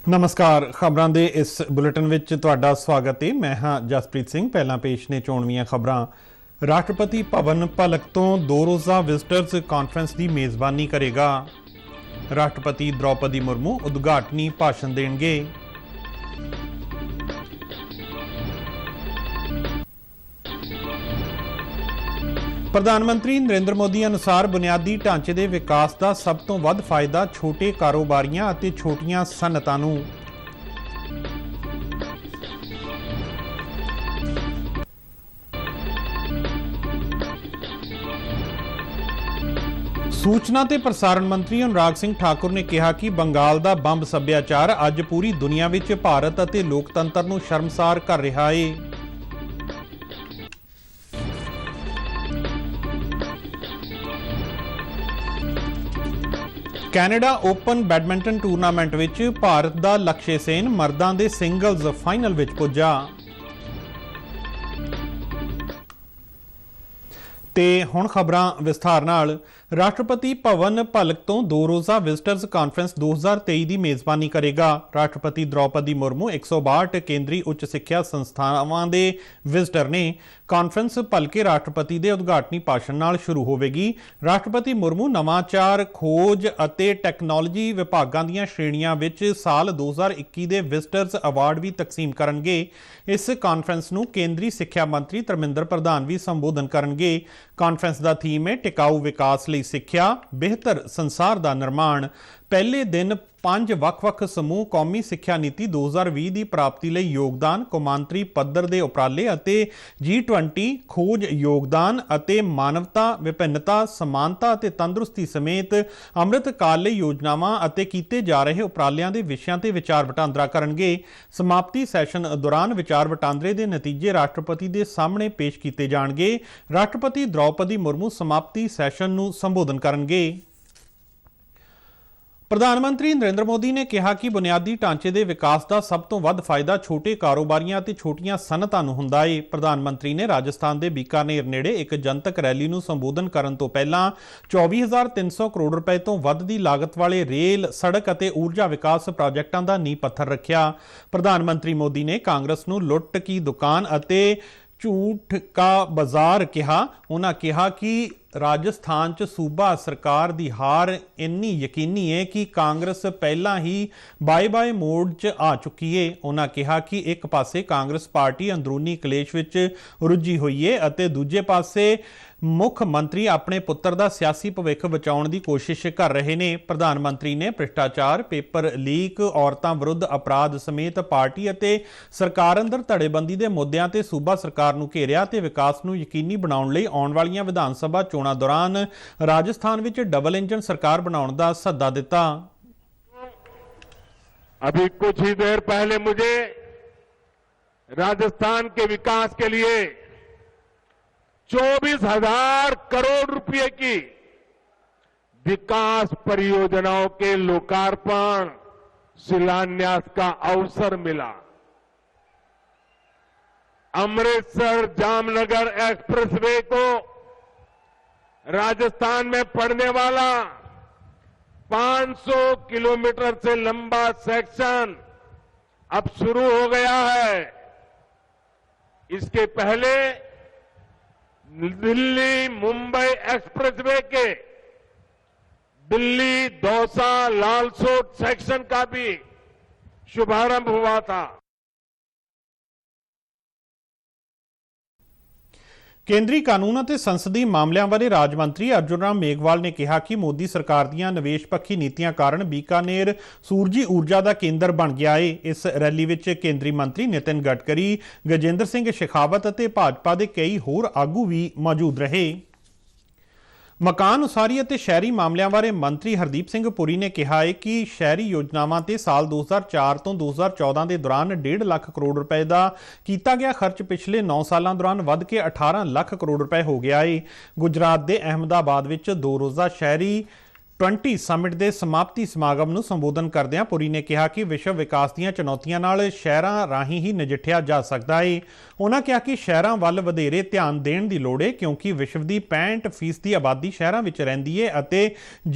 नमस्कार। खबरां दे इस बुलेटिन विच तुहाडा स्वागत है। मैं हाँ जसप्रीत सिंह। पहला पेश ने चोणवीआं खबरां। राष्ट्रपति भवन भलक तो 2 रोज़ा विजिटर्स कॉन्फ्रेंस की मेज़बानी करेगा। राष्ट्रपति द्रौपदी मुर्मू उद्घाटनी भाषण देणगे। प्रधानमंत्री नरेंद्र मोदी अनुसार बुनियादी ढांचे के विकास का सब तो वध फायदा छोटे कारोबारियां अते छोटियां सनअतां नूं। सूचना ते प्रसारण मंत्री अनुराग सिंह ठाकुर ने कहा कि बंगाल का बंब सभ्याचार अज पूरी दुनिया विच भारत अते लोकतंत्र नूं शर्मसार कर रहा है। कैनेडा ओपन बैडमिंटन टूरनामेंट विच भारत का लक्ष्य सेन मर्दां दे सिंगल्स फाइनल विच पुजा। ते हुण खबरां विस्तार नाल। राष्ट्रपति भवन भलक तो 2 रोज़ा विजिटर्स कॉन्फ्रेंस 2023 की मेज़बानी करेगा। राष्ट्रपति द्रौपदी मुर्मू 162 केंद्रीय उच्च सिक्ख्या संस्थावां दे विजिटर ने। कॉन्फ्रेंस भलके राष्ट्रपति के उद्घाटनी भाषण नाल शुरू होवेगी। राष्ट्रपति मुर्मू नवाचार खोज अते टैक्नोलॉजी विभागां दीआं श्रेणियां विच साल 2021 के विजिटर्स अवार्ड भी तकसीम करनगे। इस कॉन्फ्रेंस नूं केंद्रीय सिक्ख्या मंत्री धर्मेंद्र प्रधान भी संबोधन करनगे। कॉन्फ्रेंस का थीम है टिकाऊ विकास लई सिक्ख्या बेहतर संसार का निर्माण। पहले दिन 5 ਵੱਖ-ਵੱਖ समूह कौमी सिक्ख्या नीति 2020 की प्राप्ति लई योगदान, कौमांतरी पद्धर के उपराले अते G20 खोज योगदान अते मानवता विभिन्नता समानता अते तंदुरुस्ती समेत अमृत काल लई योजनावां अते कीते जा रहे उपरालियां दे विषयां ते विचार वटांदरा करनगे। समाप्ति सैशन दौरान विचार वटांदरे दे नतीजे राष्ट्रपति दे सामने पेश कीते जाणगे। राष्ट्रपति द्रौपदी मुर्मू समाप्ति सैशन नूं संबोधन करनगे। प्रधानमंत्री नरेंद्र मोदी ने कहा कि बुनियादी ढांचे के विकास का सब तो वध फायदा छोटे कारोबारियां ते छोटियां सनअतां नूं हुंदा है। प्रधानमंत्री ने राजस्थान के बीकानेर नेड़े एक जनतक रैली नूं संबोधन करन तो पहला 24,300 करोड़ रुपए तो वध की लागत वाले रेल सड़क अते ऊर्जा विकास प्रोजेक्टां दा नींह पत्थर रखिया। प्रधानमंत्री मोदी ने कांग्रेस नूं लुट की दुकान अते झूठ का बाजार कहा। उन्होंने कहा कि राजस्थान च सूबा सरकार की हार इन्नी यकीनी है कि कांग्रेस पहला ही बाय बाय मोड च आ चुकी है। उन्होंने कहा कि एक पासे कांग्रेस पार्टी अंदरूनी कलेश विच रुझी हुई है अते दूजे पासे मुख मंत्री अपने पुत्र का सियासी भविख बचाने की कोशिश कर रहे हैं। प्रधानमंत्री ने भ्रिष्टाचार, पेपर लीक, औरतों विरुद्ध अपराध समेत पार्टी अते सरकार अंदर धड़ेबंदी के मुद्दों ते सूबा सरकार नूं घेरिया ते विकास नूं यकीनी बनाउण लई आउण वालीआं विधान सभा चोणां दौरान राजस्थान विच डबल इंजन सरकार बनाउण दा सद्दा दिता। अभी कुछ ही देर पहले मुझे राजस्थान के विकास के लिए 24,000 करोड़ रुपए की विकास परियोजनाओं के लोकार्पण शिलान्यास का अवसर मिला। अमृतसर जामनगर एक्सप्रेसवे को राजस्थान में पड़ने वाला 500 किलोमीटर से लंबा सेक्शन अब शुरू हो गया है। इसके पहले दिल्ली मुंबई एक्सप्रेसवे के दिल्ली दौसा लालसोट सेक्शन का भी शुभारंभ हुआ था। केंद्रीय कानून और संसदीय मामलों बारे राज मंत्री अर्जुन राम मेघवाल ने कहा कि मोदी सरकार दीआं निवेश पक्षी नीतियां कारण बीकानेर सूरजी ऊर्जा का केंद्र बन गया है। इस रैली विच केंद्रीय मंत्री नितिन गडकरी, गजेंद्र सिंह शेखावत और भाजपा के कई होर आगू भी मौजूद रहे। मकान उसारी और शहरी मामलों बारे मंत्री हरदीप सिंह पुरी ने कहा है कि शहरी योजनावां ते साल 2004 तो 2014 के दौरान 1.5 लाख करोड़ रुपए का किया गया खर्च पिछले 9 सालों दौरान वध के 18 लाख करोड़ रुपए हो गया है। गुजरात के अहमदाबाद विच 2 रोज़ा शहरी G20 ਸਮਿਟ ਦੇ ਸਮਾਪਤੀ ਸਮਾਗਮ ਨੂੰ ਸੰਬੋਧਨ ਕਰਦਿਆਂ ਪੁਰੀ ਨੇ ਕਿਹਾ ਕਿ ਵਿਸ਼ਵ ਵਿਕਾਸ ਦੀਆਂ ਚੁਣੌਤੀਆਂ ਨਾਲ ਸ਼ਹਿਰਾਂ ਰਾਹੀਂ ਹੀ ਨਜਿੱਠਿਆ ਜਾ ਸਕਦਾ ਹੈ। ਉਹਨਾਂ ਕਿਹਾ ਕਿ ਸ਼ਹਿਰਾਂ ਵੱਲ ਵਧੇਰੇ ਧਿਆਨ ਦੇਣ ਦੀ ਲੋੜ ਹੈ ਕਿਉਂਕਿ ਵਿਸ਼ਵ ਦੀ 65% ਦੀ ਆਬਾਦੀ ਸ਼ਹਿਰਾਂ ਵਿੱਚ ਰਹਿੰਦੀ ਹੈ ਅਤੇ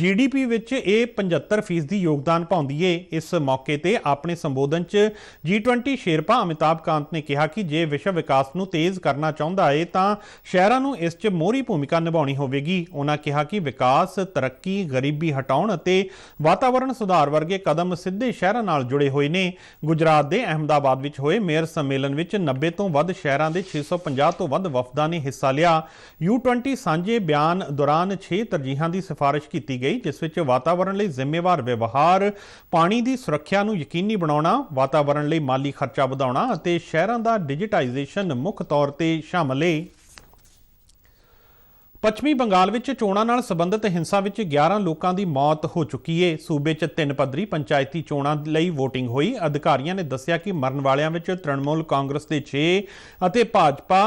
GDP ਵਿੱਚ ਇਹ 75% ਦੀ ਯੋਗਦਾਨ ਪਾਉਂਦੀ ਹੈ। ਇਸ ਮੌਕੇ ਤੇ ਆਪਣੇ ਸੰਬੋਧਨ 'ਚ G20 ਸ਼ੇਰਪਾ ਅਮਿਤਾਭ ਕਾਂਤ ਨੇ ਕਿਹਾ ਕਿ ਜੇ ਵਿਸ਼ਵ ਵਿਕਾਸ ਨੂੰ ਤੇਜ਼ ਕਰਨਾ ਚਾਹੁੰਦਾ ਹੈ ਤਾਂ ਸ਼ਹਿਰਾਂ ਨੂੰ ਇਸ 'ਚ ਮੋਹਰੀ ਭੂਮਿਕਾ ਨਿਭਾਉਣੀ ਹੋਵੇਗੀ। ਉਹਨਾਂ ਕਿਹਾ ਕਿ ਵਿਕਾਸ, ਤਰੱਕੀ, ਗਰੀਬੀ ਹਟਾਉਣ ਅਤੇ ਵਾਤਾਵਰਣ ਸੁਧਾਰ ਵਰਗੇ ਕਦਮ ਸਿੱਧੇ ਸ਼ਹਿਰਾਂ ਨਾਲ ਜੁੜੇ ਹੋਏ ਨੇ। ਗੁਜਰਾਤ ਦੇ ਅਹਿਮਦਾਬਾਦ ਵਿੱਚ ਹੋਏ ਮੇਅਰ ਸੰਮੇਲਨ ਵਿੱਚ 90 ਤੋਂ ਵੱਧ ਸ਼ਹਿਰਾਂ ਦੇ 650 ਤੋਂ ਵੱਧ ਵਫਦਾਂ ਨੇ ਹਿੱਸਾ ਲਿਆ। U20 ਸਾਂਝੇ ਬਿਆਨ ਦੌਰਾਨ 6 ਤਰਜੀਹਾਂ ਦੀ ਸਿਫਾਰਿਸ਼ ਕੀਤੀ ਗਈ ਜਿਸ ਵਿੱਚ ਵਾਤਾਵਰਣ ਲਈ ਜ਼ਿੰਮੇਵਾਰ ਵਿਵਹਾਰ, ਪਾਣੀ ਦੀ ਸੁਰੱਖਿਆ ਨੂੰ ਯਕੀਨੀ ਬਣਾਉਣਾ, ਵਾਤਾਵਰਣ ਲਈ ਮਾਲੀ ਖਰਚਾ ਵਧਾਉਣਾ ਅਤੇ ਸ਼ਹਿਰਾਂ ਦਾ ਡਿਜੀਟਾਈਜ਼ੇਸ਼ਨ ਮੁੱਖ ਤੌਰ ਤੇ ਸ਼ਾਮਲ ਹੈ। ਪੱਛਮੀ ਬੰਗਾਲ ਵਿੱਚ ਚੋਣਾਂ ਨਾਲ ਸੰਬੰਧਿਤ ਹਿੰਸਾ ਵਿੱਚ 11 ਲੋਕਾਂ ਦੀ ਮੌਤ ਹੋ ਚੁੱਕੀ ਹੈ। ਸੂਬੇ 'ਚ 3 ਪੱਧਰੀ ਪੰਚਾਇਤੀ ਚੋਣਾਂ ਲਈ VOTING ਹੋਈ। ਅਧਿਕਾਰੀਆਂ ਨੇ ਦੱਸਿਆ ਕਿ ਮਰਨ ਵਾਲਿਆਂ ਵਿੱਚ ਤ੍ਰਿਣਮੂਲ ਕਾਂਗਰਸ ਦੇ 6 ਅਤੇ ਭਾਜਪਾ,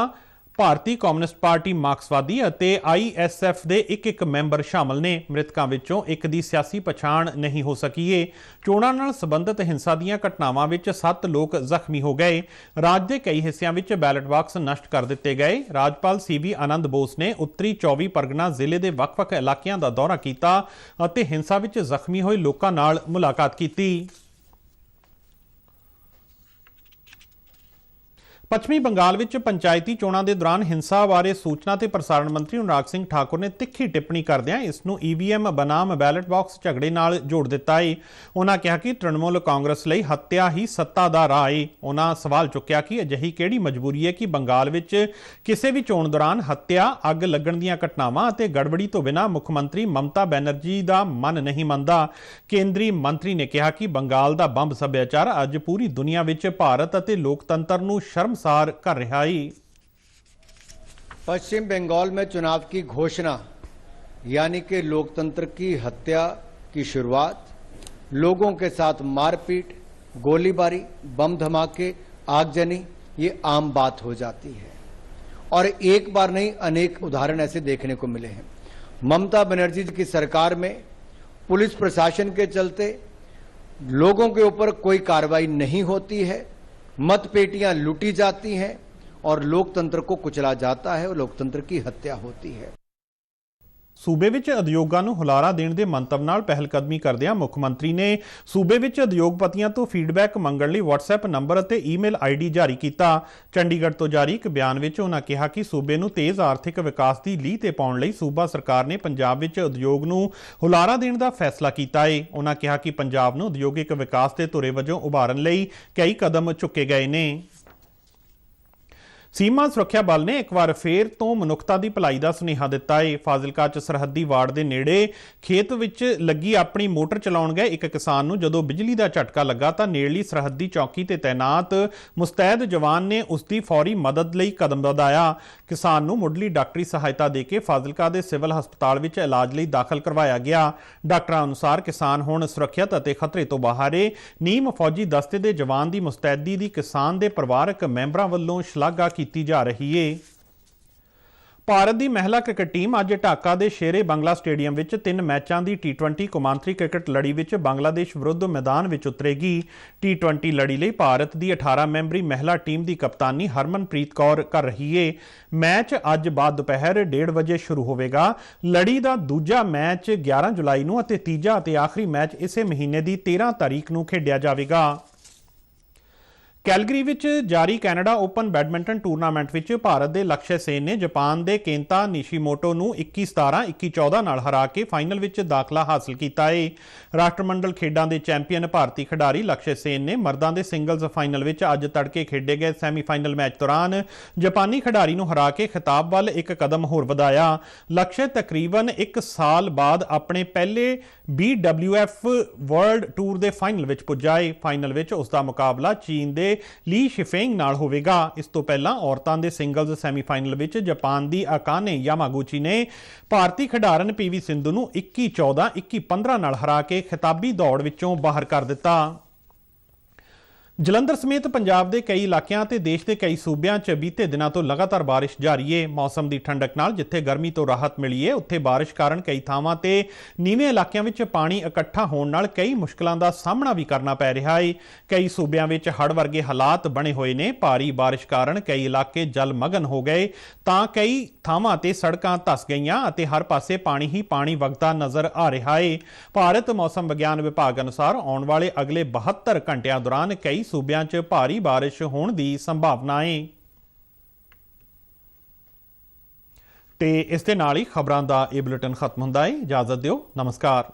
ਭਾਰਤੀ ਕਮਿਊਨਿਸਟ ਪਾਰਟੀ, ਮਾਰਕਸਵਾਦੀ ਅਤੇ ISF ਦੇ ਇੱਕ ਮੈਂਬਰ ਸ਼ਾਮਲ ਨੇ। ਮ੍ਰਿਤਕਾਂ ਵਿੱਚੋਂ ਇੱਕ ਦੀ ਸਿਆਸੀ ਪਛਾਣ ਨਹੀਂ ਹੋ ਸਕੀ ਹੈ। ਚੋਣਾਂ ਨਾਲ ਸੰਬੰਧਿਤ ਹਿੰਸਾ ਦੀਆਂ ਘਟਨਾਵਾਂ ਵਿੱਚ 7 ਲੋਕ ਜ਼ਖਮੀ ਹੋ ਗਏ। ਰਾਜ ਦੇ ਕਈ ਹਿੱਸਿਆਂ ਵਿੱਚ ਬੈਲਟ ਬਾਕਸ ਨਸ਼ਟ ਕਰ ਦਿੱਤੇ ਗਏ। ਰਾਜਪਾਲ CV ਆਨੰਦ ਬੋਸ ਨੇ ਉੱਤਰੀ 24 ਪਰਗਨਾ ਜ਼ਿਲ੍ਹੇ ਦੇ ਵੱਖ-ਵੱਖ ਇਲਾਕਿਆਂ ਦਾ ਦੌਰਾ ਕੀਤਾ ਅਤੇ ਹਿੰਸਾ ਵਿੱਚ ਜ਼ਖਮੀ ਹੋਏ ਲੋਕਾਂ ਨਾਲ ਮੁਲਾਕਾਤ ਕੀਤੀ। ਪੱਛਮੀ ਬੰਗਾਲ ਵਿੱਚ ਪੰਚਾਇਤੀ ਚੋਣਾਂ ਦੇ ਦੌਰਾਨ ਹਿੰਸਾ ਬਾਰੇ ਸੂਚਨਾ ਤੇ ਪ੍ਰਸਾਰਣ ਮੰਤਰੀ ਅਨੁਰਾਗ ਸਿੰਘ ਠਾਕੁਰ ਨੇ ਤਿੱਖੀ ਟਿੱਪਣੀ ਕਰਦਿਆਂ ਇਸ ਨੂੰ EVM ਬਨਾਮ ਬੈਲਟ ਬਾਕਸ ਝਗੜੇ ਨਾਲ ਜੋੜ ਦਿੱਤਾ ਹੈ। ਉਹਨਾਂ ਕਿਹਾ ਕਿ ਤ੍ਰਿਣਮੂਲ ਕਾਂਗਰਸ ਲਈ ਹੱਤਿਆ ਹੀ ਸੱਤਾ ਦਾ ਰਾਹ ਹੈ। ਉਹਨਾਂ ਸਵਾਲ ਚੁੱਕਿਆ ਕਿ ਅਜਿਹੀ ਕਿਹੜੀ ਮਜਬੂਰੀ ਹੈ ਕਿ ਬੰਗਾਲ ਵਿੱਚ ਕਿਸੇ ਵੀ ਚੋਣ ਦੌਰਾਨ ਹੱਤਿਆ, ਅੱਗ ਲੱਗਣ ਦੀਆਂ ਘਟਨਾਵਾਂ ਅਤੇ ਗੜਬੜੀ ਤੋਂ ਬਿਨਾਂ ਮੁੱਖ ਮੰਤਰੀ ਮਮਤਾ ਬੈਨਰਜੀ ਦਾ ਮਨ ਨਹੀਂ ਮੰਨਦਾ। ਕੇਂਦਰੀ ਮੰਤਰੀ ਨੇ ਕਿਹਾ ਕਿ ਬੰਗਾਲ ਦਾ ਬੰਬ ਸੱਭਿਆਚਾਰ ਅੱਜ ਪੂਰੀ ਦੁਨੀਆ ਵਿੱਚ ਭਾਰਤ ਅਤੇ ਲੋਕਤੰਤਰ ਨੂੰ शर्मसार कर रहा है। पश्चिम बंगाल में चुनाव की घोषणा यानी कि लोकतंत्र की हत्या की शुरुआत, लोगों के साथ मारपीट, गोलीबारी, बम धमाके, आगजनी, ये आम बात हो जाती है और एक बार नहीं अनेक उदाहरण ऐसे देखने को मिले हैं। ममता बनर्जी की सरकार में पुलिस प्रशासन के चलते लोगों के ऊपर कोई कार्रवाई नहीं होती है, मतपेटियां लूटी जाती हैं और लोकतंत्र को कुचला जाता है और लोकतंत्र की हत्या होती है। सूबे ਵਿੱਚ ਉਦਯੋਗਾਂ ਨੂੰ ਹੁਲਾਰਾ ਦੇਣ ਦੇ ਮੰਤਵ ਨਾਲ ਪਹਿਲਕਦਮੀ ਕਰਦਿਆਂ ਮੁੱਖ ਮੰਤਰੀ ਨੇ ਸੂਬੇ ਵਿੱਚ ਉਦਯੋਗਪਤੀਆਂ ਤੋਂ ਫੀਡਬੈਕ ਮੰਗਣ ਲਈ WhatsApp ਨੰਬਰ ਅਤੇ ਈਮੇਲ ID ਜਾਰੀ ਕੀਤਾ। ਚੰਡੀਗੜ੍ਹ ਤੋਂ ਜਾਰੀ ਇੱਕ ਬਿਆਨ ਵਿੱਚ ਉਹਨਾਂ ਕਿਹਾ ਕਿ ਸੂਬੇ ਨੂੰ ਤੇਜ਼ ਆਰਥਿਕ ਵਿਕਾਸ ਦੀ ਲੀਹ ਤੇ ਪਾਉਣ ਲਈ ਸੂਬਾ ਸਰਕਾਰ ਨੇ ਪੰਜਾਬ ਵਿੱਚ ਉਦਯੋਗ ਨੂੰ ਹੁਲਾਰਾ ਦੇਣ ਦਾ ਫੈਸਲਾ ਕੀਤਾ ਹੈ। ਉਹਨਾਂ ਕਿਹਾ ਕਿ ਪੰਜਾਬ ਨੂੰ ਉਦਯੋਗਿਕ ਵਿਕਾਸ ਦੇ ਧੁਰੇ ਵਜੋਂ ਉਭਾਰਨ ਲਈ ਕਈ ਕਦਮ ਚੁੱਕੇ ਗਏ ਨੇ। ਸੀਮਾ ਸੁਰੱਖਿਆ ਬਲ ਨੇ ਇੱਕ ਵਾਰ ਫੇਰ ਤੋਂ ਮਨੁੱਖਤਾ ਦੀ ਭਲਾਈ ਦਾ ਸੁਨੇਹਾ ਦਿੱਤਾ ਹੈ। ਫਾਜ਼ਿਲਕਾ 'ਚ ਸਰਹੱਦੀ ਵਾਰਡ ਦੇ ਨੇੜੇ ਖੇਤ ਵਿੱਚ ਲੱਗੀ ਆਪਣੀ ਮੋਟਰ ਚਲਾਉਣ ਗਏ ਇੱਕ ਕਿਸਾਨ ਨੂੰ ਜਦੋਂ ਬਿਜਲੀ ਦਾ ਝਟਕਾ ਲੱਗਾ ਤਾਂ ਨੇੜਲੀ ਸਰਹੱਦੀ ਚੌਕੀ ਤੇ ਤੈਨਾਤ ਮੁਸਤੈਦ ਜਵਾਨ ਨੇ ਉਸ ਦੀ ਫੌਰੀ ਮਦਦ ਲਈ ਕਦਮ ਵਧਾਇਆ। ਕਿਸਾਨ ਨੂੰ ਮੁੱਢਲੀ ਡਾਕਟਰੀ ਸਹਾਇਤਾ ਦੇ ਕੇ ਫਾਜ਼ਿਲਕਾ ਦੇ ਸਿਵਲ ਹਸਪਤਾਲ ਵਿੱਚ ਇਲਾਜ ਲਈ ਦਾਖਲ ਕਰਵਾਇਆ ਗਿਆ। ਡਾਕਟਰਾਂ ਅਨੁਸਾਰ ਕਿਸਾਨ ਹੁਣ ਸੁਰੱਖਿਅਤ ਅਤੇ ਖਤਰੇ ਤੋਂ ਬਾਹਰ ਹੈ। ਨੀਮ ਫੌਜੀ ਦਸਤੇ ਦੇ ਜਵਾਨ ਦੀ ਮੁਸਤੈਦੀ ਦੀ ਕਿਸਾਨ ਦੇ ਪਰਿਵਾਰਕ ਮੈਂਬਰਾਂ ਵੱਲੋਂ ਸ਼ਲਾਘਾ ਕੀਤੀ ਜਾ ਰਹੀ ਹੈ। ਭਾਰਤ ਦੀ ਮਹਿਲਾ ਕ੍ਰਿਕਟ ਟੀਮ ਅੱਜ ਢਾਕਾ ਦੇ ਸ਼ੇਰੇ ਬੰਗਲਾ ਸਟੇਡੀਅਮ ਵਿੱਚ 3 ਮੈਚਾਂ ਦੀ T20 ਕੌਮਾਂਤਰੀ ਕ੍ਰਿਕਟ ਲੜੀ ਵਿੱਚ ਬੰਗਲਾਦੇਸ਼ ਵਿਰੁੱਧ ਮੈਦਾਨ ਵਿੱਚ ਉਤਰੇਗੀ। T20 ਲੜੀ ਲਈ ਭਾਰਤ ਦੀ 18 ਮੈਂਬਰੀ ਮਹਿਲਾ ਟੀਮ ਦੀ ਕਪਤਾਨੀ ਹਰਮਨਪ੍ਰੀਤ ਕੌਰ ਕਰ ਰਹੀ ਹੈ। ਮੈਚ ਅੱਜ ਬਾਅਦ ਦੁਪਹਿਰ 1:30 ਵਜੇ ਸ਼ੁਰੂ ਹੋਵੇਗਾ। ਲੜੀ ਦਾ ਦੂਜਾ ਮੈਚ 11 ਜੁਲਾਈ ਨੂੰ ਅਤੇ ਤੀਜਾ ਅਤੇ ਆਖਰੀ ਮੈਚ ਇਸੇ ਮਹੀਨੇ ਦੀ 13 ਤਾਰੀਖ ਨੂੰ ਖੇਡਿਆ ਜਾਵੇਗਾ। ਕੈਲਗਰੀ ਵਿੱਚ ਜਾਰੀ ਕੈਨੇਡਾ ਓਪਨ ਬੈਡਮਿੰਟਨ ਟੂਰਨਾਮੈਂਟ ਵਿੱਚ ਭਾਰਤ ਦੇ ਲਕਸ਼ਯ ਸੇਨ ਨੇ ਜਾਪਾਨ ਦੇ ਕੇਂਤਾ ਨਿਸ਼ੀਮੋਟੋ ਨੂੰ 21-17, 21-14 ਨਾਲ ਹਰਾ ਕੇ ਫਾਈਨਲ ਵਿੱਚ ਦਾਖਲਾ ਹਾਸਲ ਕੀਤਾ ਹੈ। ਰਾਸ਼ਟਰਮੰਡਲ ਖੇਡਾਂ ਦੇ ਚੈਂਪੀਅਨ ਭਾਰਤੀ ਖਿਡਾਰੀ ਲਕਸ਼ਯ ਸੇਨ ਨੇ ਮਰਦਾਂ ਦੇ ਸਿੰਗਲਜ਼ ਫਾਈਨਲ ਵਿੱਚ ਅੱਜ ਤੜਕੇ ਖੇਡੇ ਗਏ ਸੈਮੀਫਾਈਨਲ ਮੈਚ ਦੌਰਾਨ ਜਾਪਾਨੀ ਖਿਡਾਰੀ ਨੂੰ ਹਰਾ ਕੇ ਖਿਤਾਬ ਵੱਲ ਇੱਕ ਕਦਮ ਹੋਰ ਵਧਾਇਆ। ਲਕਸ਼ਯ ਤਕਰੀਬਨ 1 ਸਾਲ ਬਾਅਦ ਆਪਣੇ ਪਹਿਲੇ BWF ਵਰਲਡ ਟੂਰ ਦੇ ਫਾਈਨਲ ਵਿੱਚ ਪੁੱਜਾ ਹੈ। ਫਾਈਨਲ ਵਿੱਚ ਉਸ ਦਾ ਮੁਕਾਬਲਾ ਚੀਨ ਦੇ ਲੀ ਸ਼ਿਫੇਂਗ ਨਾਲ ਹੋਵੇਗਾ। ਇਸ ਤੋਂ ਪਹਿਲਾਂ ਔਰਤਾਂ ਦੇ ਸਿੰਗਲਜ਼ ਸੈਮੀਫਾਈਨਲ ਵਿੱਚ ਜਾਪਾਨ ਦੀ ਅਕਾਨੇ ਯਾਮਾਗੂਚੀ ਨੇ ਭਾਰਤੀ ਖਿਡਾਰਨ PV ਸਿੰਧੂ ਨੂੰ 21-14, 21-15 ਨਾਲ ਹਰਾ ਕੇ ਖਿਤਾਬੀ ਦੌੜ ਵਿੱਚੋਂ ਬਾਹਰ ਕਰ ਦਿੱਤਾ। ਜਲੰਧਰ ਸਮੇਤ ਪੰਜਾਬ ਦੇ ਕਈ ਇਲਾਕਿਆਂ ਤੇ ਦੇਸ਼ ਦੇ ਕਈ ਸੂਬਿਆਂ 'ਚ ਬੀਤੇ ਦਿਨਾਂ ਤੋਂ ਲਗਾਤਾਰ ਬਾਰਿਸ਼ ਜਾਰੀ ਹੈ। ਮੌਸਮ ਦੀ ਠੰਡਕ ਨਾਲ ਜਿੱਥੇ ਗਰਮੀ ਤੋਂ ਰਾਹਤ ਮਿਲੀ ਹੈ, ਉੱਥੇ ਬਾਰਿਸ਼ ਕਾਰਨ ਕਈ ਥਾਵਾਂ ਤੇ ਨੀਵੇਂ ਇਲਾਕਿਆਂ ਵਿੱਚ ਪਾਣੀ ਇਕੱਠਾ ਹੋਣ ਨਾਲ ਕਈ ਮੁਸ਼ਕਲਾਂ ਦਾ ਸਾਹਮਣਾ ਵੀ ਕਰਨਾ ਪੈ ਰਿਹਾ ਹੈ। ਕਈ ਸੂਬਿਆਂ ਵਿੱਚ ਹੜ੍ਹ ਵਰਗੇ ਹਾਲਾਤ ਬਣੇ ਹੋਏ ਨੇ। ਭਾਰੀ ਬਾਰਿਸ਼ ਕਾਰਨ ਕਈ ਇਲਾਕੇ ਜਲਮਗਨ ਹੋ ਗਏ ਤਾਂ ਕਈ ਥਾਵਾਂ ਤੇ ਸੜਕਾਂ ਧੱਸ ਗਈਆਂ ਅਤੇ ਹਰ ਪਾਸੇ ਪਾਣੀ ਹੀ ਪਾਣੀ ਵਗਦਾ ਨਜ਼ਰ ਆ ਰਿਹਾ ਹੈ। ਭਾਰਤ ਮੌਸਮ ਵਿਗਿਆਨ ਵਿਭਾਗ ਅਨੁਸਾਰ ਆਉਣ ਵਾਲੇ ਅਗਲੇ 72 ਘੰਟਿਆਂ ਦੌਰਾਨ ਕਈ ਸੂਬਿਆਂ 'ਚ ਭਾਰੀ ਬਾਰਿਸ਼ ਹੋਣ ਦੀ ਸੰਭਾਵਨਾ ਹੈ। ਤੇ ਇਸ ਦੇ ਨਾਲ ਹੀ ਖਬਰਾਂ ਦਾ ਇਹ ਬੁਲੇਟਿਨ ਖਤਮ ਹੁੰਦਾ ਹੈ। ਇਜਾਜ਼ਤ ਦਿਓ। ਨਮਸਕਾਰ।